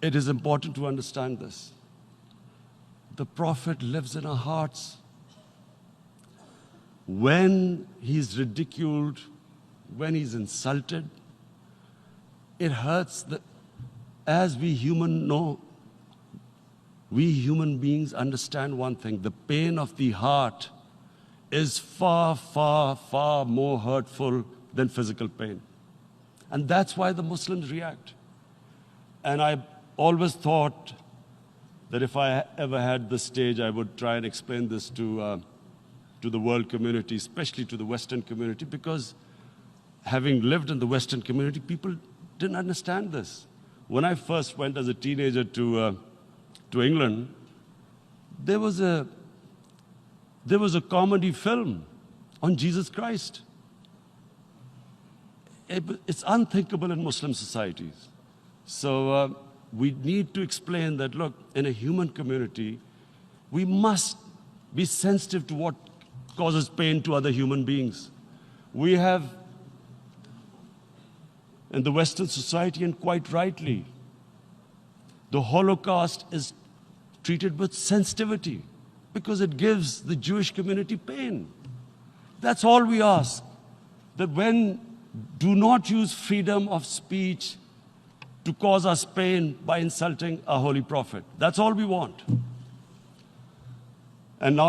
it is important to understand this. The Prophet lives in our hearts. When he's ridiculed, when he's insulted, it hurts. As we human beings understand one thing: the pain of the heart is far, far, far more hurtful than physical pain. And that's why the Muslims react. And I always thought that if I ever had the stage, I would try and explain this to the world community, especially to the Western community, because having lived in the Western community, people didn't understand this. When I first went as a teenager to England, there was a comedy film on Jesus Christ. It's unthinkable in Muslim societies. So we need to explain that, look, in a human community, we must be sensitive to what causes pain to other human beings. We have, in the Western society, and quite rightly, the Holocaust is treated with sensitivity because it gives the Jewish community pain. That's all we ask. That do not use freedom of speech to cause us pain by insulting a holy prophet. That's all we want. And now